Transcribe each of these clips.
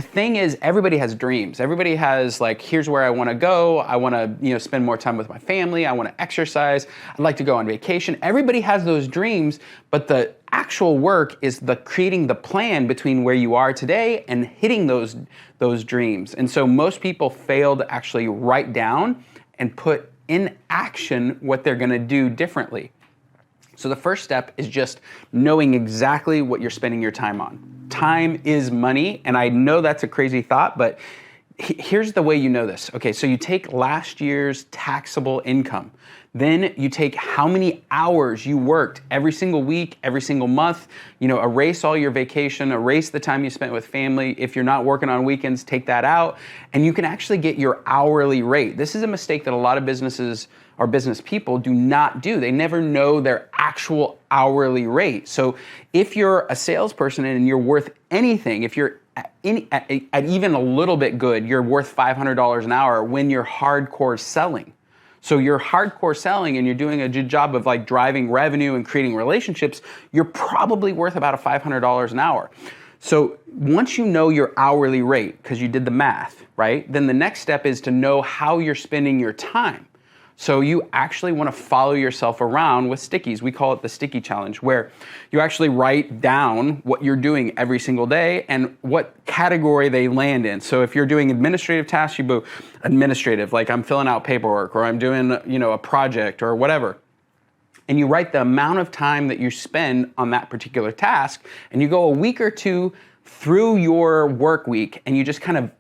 The thing is, everybody has dreams. Everybody has like, here's where I want to go. I want to, spend more time with my family. I want to exercise. I'd like to go on vacation. Everybody has those dreams, but the actual work is the creating the plan between where you are today and hitting those dreams. And so most people fail to actually write down and put in action what they're going to do differently. So the first step is just knowing exactly what you're spending your time on. Time is money, and I know that's a crazy thought, but here's the way you know this. Okay, so you take last year's taxable income. Then you take how many hours you worked every single week, every single month, erase all your vacation, erase the time you spent with family. If you're not working on weekends, take that out, and you can actually get your hourly rate. This is a mistake that a lot of businesses or business people do not do. They never know their actual hourly rate. So if you're a salesperson and you're worth anything, if you're at even a little bit good, you're worth $500 an hour when you're hardcore selling. So you're hardcore selling and you're doing a good job of like driving revenue and creating relationships, you're probably worth about $500 an hour. So once you know your hourly rate, because you did the math, right? Then the next step is to know how you're spending your time. So you actually want to follow yourself around with stickies. We call it the sticky challenge, where you actually write down what you're doing every single day and what category they land in. So if you're doing administrative tasks, you do administrative, like I'm filling out paperwork or I'm doing, a project or whatever. And you write the amount of time that you spend on that particular task, and you go a week or two through your work week and you just kind of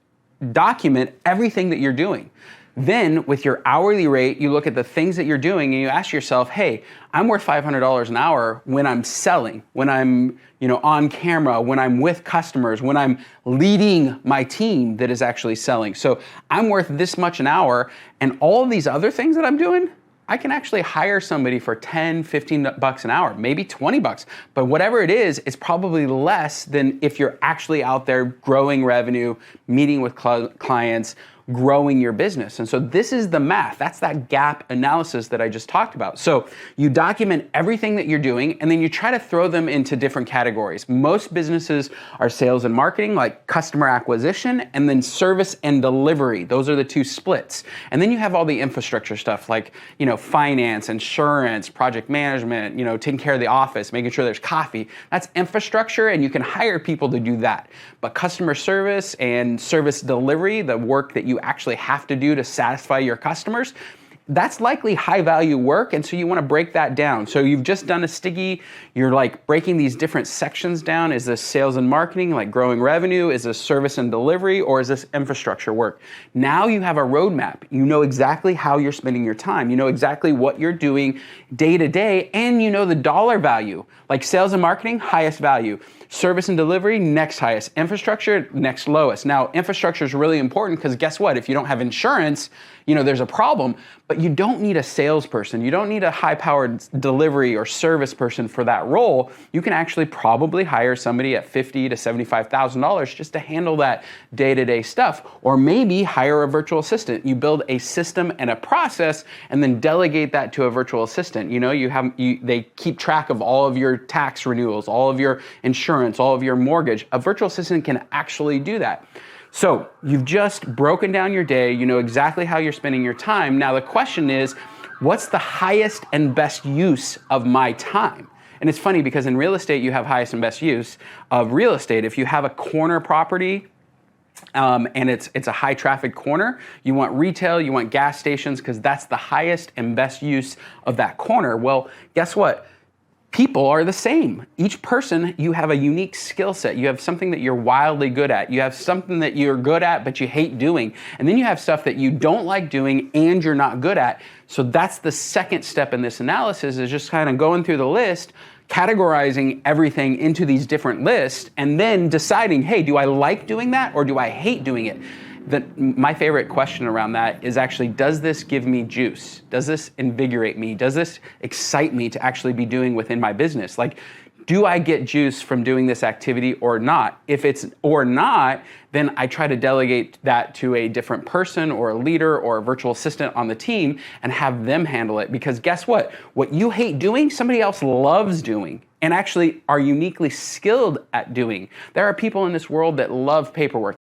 document everything that you're doing. Then with your hourly rate, you look at the things that you're doing and you ask yourself, hey, I'm worth $500 an hour when I'm selling, when I'm on camera, when I'm with customers, when I'm leading my team that is actually selling. So I'm worth this much an hour, and all of these other things that I'm doing, I can actually hire somebody for 10, 15 bucks an hour, maybe 20 bucks. But whatever it is, it's probably less than if you're actually out there growing revenue, meeting with clients, growing your business. And so this is the math. That's that gap analysis that I just talked about. So you document everything that you're doing, and then you try to throw them into different categories. Most businesses are sales and marketing, like customer acquisition, and then service and delivery. Those are the two splits. And then you have all the infrastructure stuff like, finance, insurance, project management, taking care of the office, making sure there's coffee. That's infrastructure, and you can hire people to do that. But customer service and service delivery, the work that you actually have to do to satisfy your customers, that's likely high value work, and so you want to break that down. So you've just done a sticky, you're like breaking these different sections down. Is this sales and marketing, like growing revenue? Is this service and delivery? Or is this infrastructure work? Now you have a roadmap. You know exactly how you're spending your time. You know exactly what you're doing day to day, and you know the dollar value. Like sales and marketing, highest value. Service and delivery, next highest. Infrastructure, next lowest. Now, infrastructure is really important because guess what? If you don't have insurance, there's a problem, but you don't need a salesperson. You don't need a high-powered delivery or service person for that role. You can actually probably hire somebody at $50,000 to $75,000 just to handle that day-to-day stuff. Or maybe hire a virtual assistant. You build a system and a process and then delegate that to a virtual assistant. They keep track of all of your tax renewals, all of your insurance, all of your mortgage. A virtual assistant can actually do that. So you've just broken down your day. You know exactly how you're spending your time. Now the question is, what's the highest and best use of my time? And it's funny because in real estate, you have highest and best use of real estate. If you have a corner property, and it's a high traffic corner, you want retail, you want gas stations, because that's the highest and best use of that corner. Well, guess what? People are the same. Each person, you have a unique skill set. You have something that you're wildly good at. You have something that you're good at, but you hate doing. And then you have stuff that you don't like doing and you're not good at. So that's the second step in this analysis, is just kind of going through the list, categorizing everything into these different lists, and then deciding, hey, do I like doing that or do I hate doing it? My favorite question around that is actually, does this give me juice? Does this invigorate me? Does this excite me to actually be doing within my business? Like, do I get juice from doing this activity or not? If it's or not, then I try to delegate that to a different person or a leader or a virtual assistant on the team and have them handle it. Because guess what? What you hate doing, somebody else loves doing and actually are uniquely skilled at doing. There are people in this world that love paperwork.